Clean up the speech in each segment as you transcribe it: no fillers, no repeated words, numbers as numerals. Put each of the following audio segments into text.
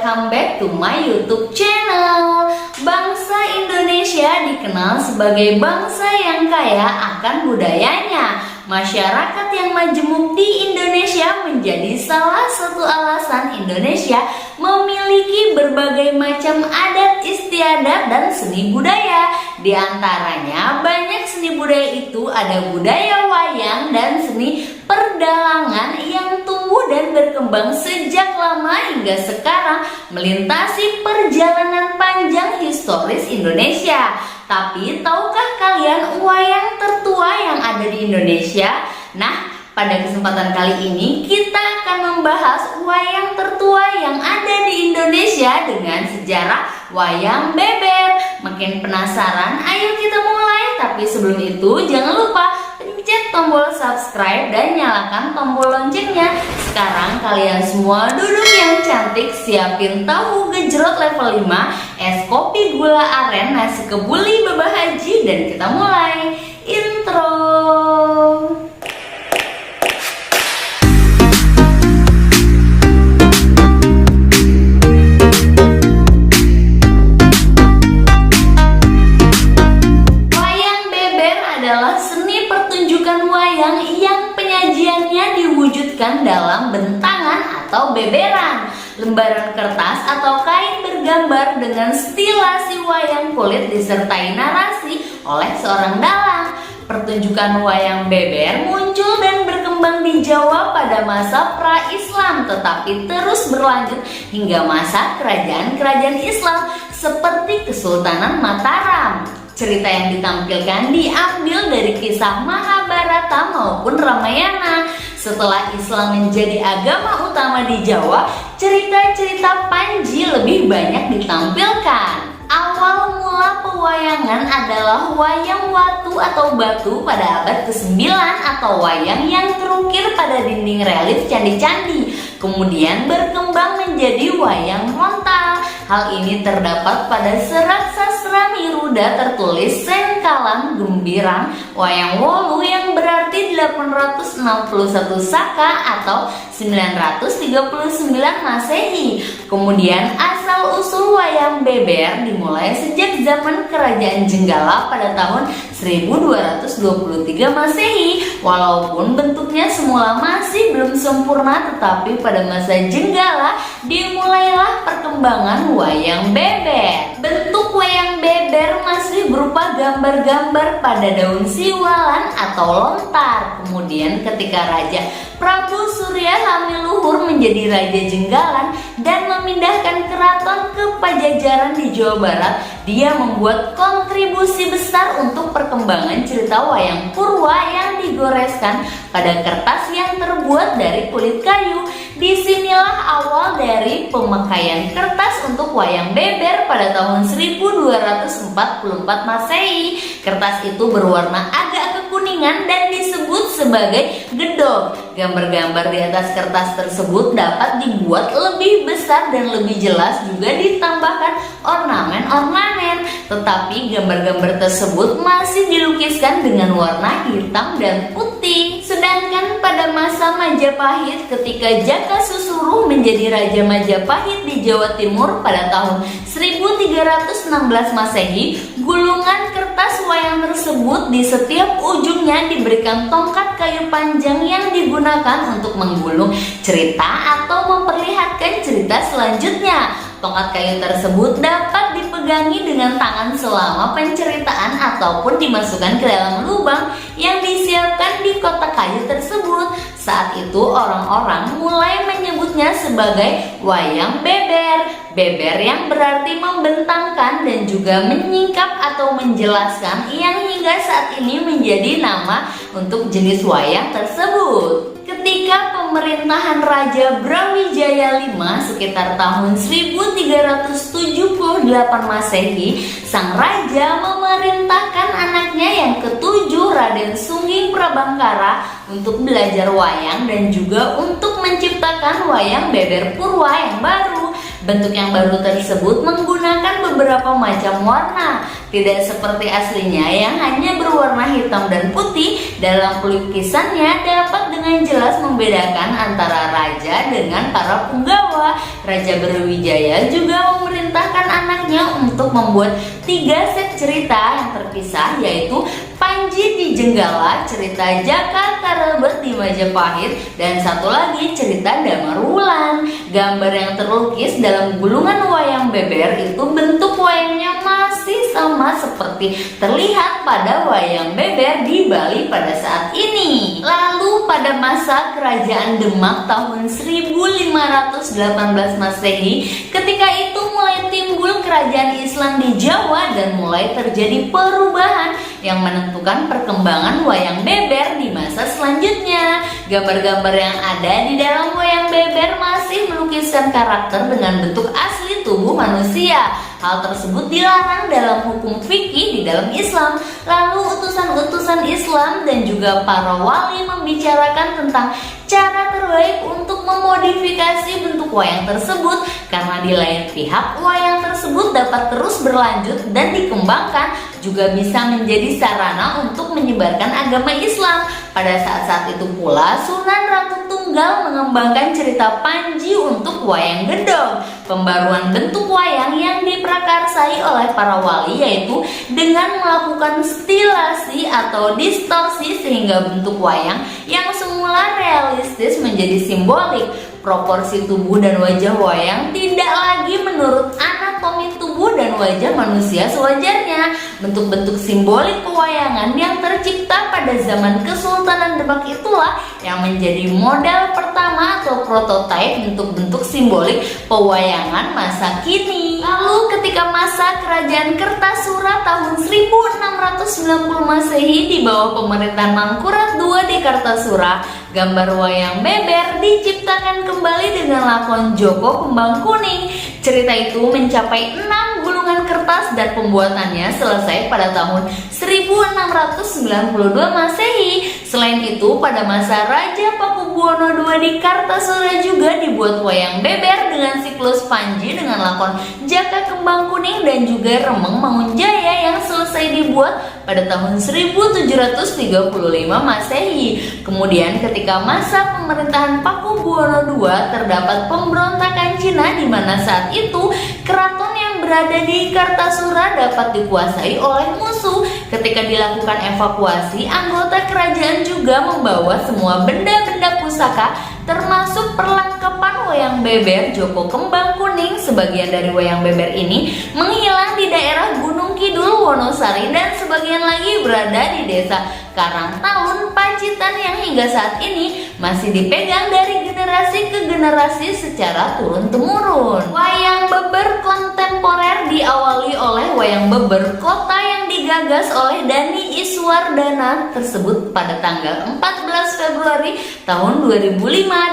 welcome back to my YouTube channel. Bangsa Indonesia dikenal sebagai bangsa yang kaya akan budayanya. Masyarakat yang majemuk di Indonesia menjadi salah satu alasan Indonesia memiliki berbagai macam adat istiadat dan seni budaya. Di antaranya banyak seni budaya itu ada budaya wayang dan seni perdalangan yang tumbuh dan berkembang sejak lama hingga sekarang melintasi perjalanan panjang historis Indonesia. Tapi tahukah kalian wayang tertua yang ada di Indonesia? Nah, pada kesempatan kali ini kita akan membahas wayang tertua yang ada di Indonesia dengan sejarah wayang beber. Makin penasaran? Ayo kita mulai. Tapi sebelum itu jangan lupa pencet tombol subscribe dan nyalakan tombol loncengnya. Sekarang kalian semua duduk yang cantik, siapin tahu gejrot level 5, es kopi gula aren, nasi kebuli baba haji, dan kita mulai. Intro. Dalam bentangan atau beberan, lembaran kertas atau kain bergambar dengan stilasi wayang kulit disertai narasi oleh seorang dalang. Pertunjukan wayang beber muncul dan berkembang di Jawa pada masa pra-Islam, tetapi terus berlanjut hingga masa kerajaan-kerajaan Islam seperti Kesultanan Mataram. Cerita yang ditampilkan diambil dari kisah Mahabharata maupun Ramayana. Setelah Islam menjadi agama utama di Jawa, cerita-cerita Panji lebih banyak ditampilkan. Awal mula pewayangan adalah wayang watu atau batu pada abad ke-9 atau wayang yang terukir pada dinding relief candi-candi. Kemudian berkembang menjadi wayang montal. Hal ini terdapat pada serat sastra Miruda tertulis Sengkalan Gembirang Wayang Wolu yang berarti 861 Saka atau 939 Masehi. Kemudian asal usul wayang beber dimulai sejak zaman Kerajaan Jenggala pada tahun 1223 Masehi. Walaupun bentuknya semula masih belum sempurna, tetapi pada masa Jenggala dimulailah perkembangan wayang beber. Bentuk wayang beber masih berupa gambar-gambar pada daun siwalan atau lontar. Kemudian ketika Raja Prabu Surya Hamiluhur menjadi Raja Jenggalan dan memindahkan keraton ke Pajajaran di Jawa Barat, dia membuat kontribusi besar untuk perkembangan cerita wayang purwa yang digoreskan pada kertas yang terbuat dari kulit kayu. Disinilah awal dari pemakaian kertas untuk wayang beber pada tahun 1244 Masehi. Kertas itu berwarna agak kekuningan dan disebut sebagai gedog. Gambar-gambar di atas kertas tersebut dapat dibuat lebih besar dan lebih jelas, juga ditambahkan ornamen-ornamen. Tetapi gambar-gambar tersebut masih dilukiskan dengan warna hitam dan putih. Sedangkan pada masa Majapahit, ketika Jaka Susuruh menjadi Raja Majapahit di Jawa Timur pada tahun 1316 Masehi, gulungan kertas wayang tersebut di setiap ujungnya diberikan tongkat kayu panjang yang digunakan untuk menggulung cerita atau memperlihatkan cerita selanjutnya. Tongkat kayu tersebut dapat dipegangi dengan tangan selama penceritaan ataupun dimasukkan ke dalam lubang yang disiapkan di kotak kayu tersebut. Saat itu orang-orang mulai menyebutnya sebagai wayang beber. Beber yang berarti membentangkan dan juga menyingkap atau menjelaskan, yang hingga saat ini menjadi nama untuk jenis wayang tersebut. Ketika pemerintahan Raja Brawijaya V sekitar tahun 1378 Masehi, sang raja memerintahkan anaknya yang ketujuh, Raden Sunggi Prabangkara, untuk belajar wayang dan juga untuk menciptakan wayang beber purwa yang baru. Bentuk yang baru tersebut menggunakan beberapa macam warna, tidak seperti aslinya yang hanya berwarna hitam dan putih. Dalam pelukisannya dapat dengan dengan jelas membedakan antara raja dengan para punggawa. Raja Brawijaya juga memerintahkan anaknya untuk membuat 3 set cerita yang terpisah, yaitu Panji di Jenggala, cerita Jaka Tarelbet di Majapahit, dan satu lagi cerita Damar Wulan. Gambar yang terlukis dalam gulungan wayang beber itu bentuk wayangnya masih sama seperti terlihat pada wayang beber di Bali pada saat ini. Lalu pada masa Kerajaan Demak tahun 1518 Masehi, ketika itu mulai timbul kerajaan Islam di Jawa dan mulai terjadi perubahan yang menentukan perkembangan wayang beber di masa selanjutnya. Gambar-gambar yang ada di dalam wayang beber masih melukiskan karakter dengan bentuk asli tubuh manusia. Hal tersebut dilarang dalam hukum fikih di dalam Islam. Lalu utusan-utusan Islam dan juga para wali membicarakan tentang cara terbaik untuk memodifikasi bentuk wayang tersebut, karena di lain pihak wayang tersebut dapat terus berlanjut dan dikembangkan, juga bisa menjadi sarana untuk menyebarkan agama Islam. Pada saat-saat itu pula Sunan Ratu Tunggal mengembangkan cerita Panji untuk wayang gedong. Pembaruan bentuk wayang yang diprakarsai oleh para wali yaitu dengan melakukan stilasi atau distorsi sehingga bentuk wayang yang semula realistis menjadi simbolik. Proporsi tubuh dan wajah wayang tidak lagi menurut anatomi tubuh dan wajah manusia sewajarnya. Bentuk-bentuk simbolik pewayangan yang tercipta pada zaman Kesultanan Demak itulah yang menjadi model pertama atau prototipe bentuk-bentuk simbolik pewayangan masa kini. Lalu ketika masa Kerajaan Kertasura tahun 1690 Masehi di bawah pemerintahan Mangkurat II di Kartasura, gambar wayang beber diciptakan kembali dengan lakon Joko Kembang Kuning. Cerita itu mencapai 6 gulungan kertas dan pembuatannya selesai pada tahun 1692 Masehi. Selain itu, pada masa Raja Pakubuwono II di Kartasura juga dibuat wayang beber dengan siklus Panji dengan lakon Jaka Kembang Kuning dan juga Remeng Mangunjaya yang selesai dibuat pada tahun 1735 Masehi. Kemudian ketika masa pemerintahan Pakubuwono II terdapat pemberontakan Cina, di mana saat itu keraton yang berada di Kartasura dapat dikuasai oleh musuh. Ketika dilakukan evakuasi, anggota kerajaan juga membawa semua benda-benda pusaka termasuk perlengkapan wayang beber Joko Kembang Kuning. Sebagian dari wayang beber ini menghilang di daerah Gunung Kidul, Wonosari, dan sebagian lagi berada di desa Karangtaun, Pacitan yang hingga saat ini masih dipegang dari generasi ke generasi secara turun-temurun. Wayang beber kontemporer diawali oleh wayang beber kota yang digagas oleh Dani Iswardana tersebut pada tanggal 14 Februari tahun 2005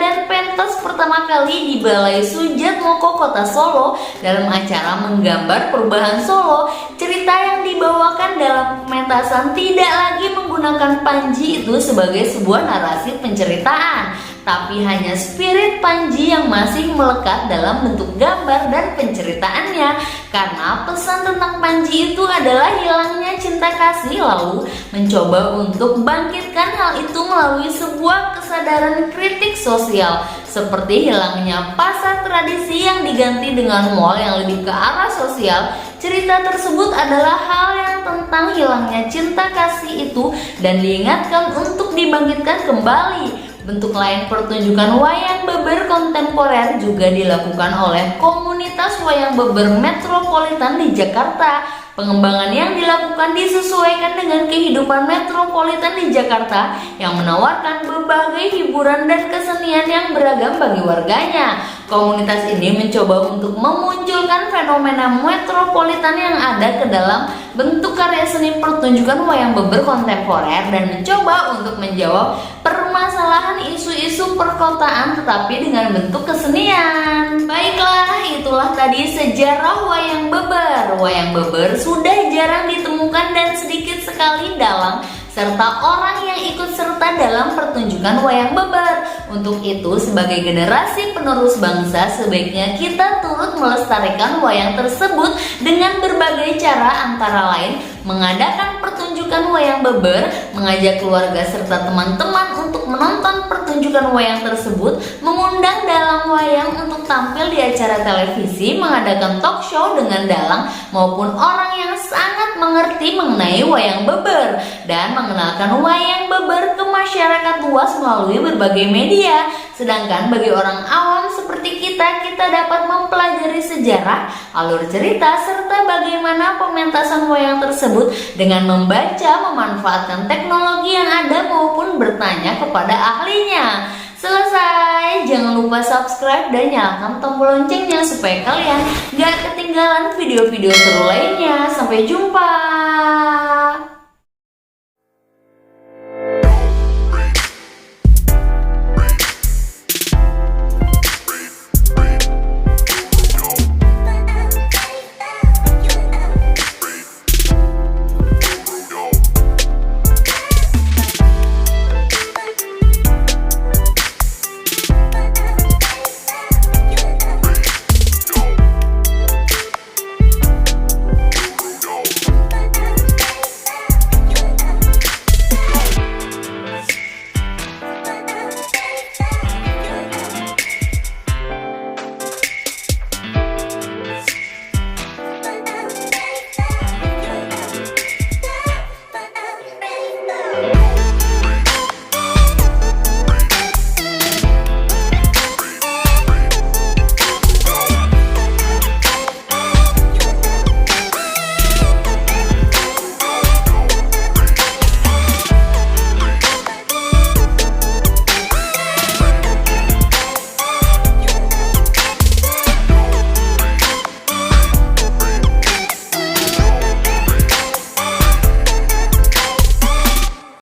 dan pentas pertama kali di Balai Sujatmoko Kota Solo dalam acara menggambar perubahan Solo. Cerita yang dibawakan dalam pementasan tidak lagi menggunakan Panji itu sebagai sebuah narasi penceritaan, tapi hanya spirit Panji yang masih melekat dalam bentuk gambar dan penceritaannya. Karena pesan tentang Panji itu adalah hilangnya cinta kasih, lalu mencoba untuk bangkitkan hal itu melalui sebuah kesadaran kritik sosial, seperti hilangnya pasar tradisi yang diganti dengan mall yang lebih ke arah sosial. Cerita tersebut adalah hal yang tentang hilangnya cinta kasih itu dan diingatkan untuk dibangkitkan kembali. Bentuk lain pertunjukan wayang beber kontemporer juga dilakukan oleh komunitas wayang beber metropolitan di Jakarta. Pengembangan yang dilakukan disesuaikan dengan kehidupan metropolitan di Jakarta yang menawarkan berbagai hiburan dan kesenian yang beragam bagi warganya. Komunitas ini mencoba untuk memunculkan fenomena metropolitan yang ada ke dalam bentuk karya seni pertunjukan wayang beber kontemporer dan mencoba untuk menjawab permasalahan isu-isu perkotaan tetapi dengan bentuk kesenian. Baiklah, itulah tadi sejarah wayang beber. Wayang beber sudah jarang ditemukan dan sedikit sekali dalang serta orang yang ikut serta dalam pertunjukan wayang beber. Untuk itu, sebagai generasi penerus bangsa, sebaiknya kita turut melestarikan wayang tersebut dengan berbagai cara, antara lain mengadakan pertunjukan wayang beber, mengajak keluarga serta teman-teman untuk menonton pertunjukan wayang tersebut, mengundang dalang wayang untuk tampil di acara televisi, mengadakan talk show dengan dalang maupun orang yang sangat mengerti mengenai wayang beber, dan mengenalkan wayang beber ke masyarakat luas melalui berbagai media. Sedangkan bagi orang awam seperti kita dapat mempelajari sejarah, alur cerita, serta bagaimana pementasan wayang tersebut dengan membaca, memanfaatkan teknologi yang ada maupun bertanya kepada ahlinya. Selesai, jangan lupa subscribe dan nyalakan tombol loncengnya supaya kalian gak ketinggalan video-video seru lainnya. Sampai jumpa.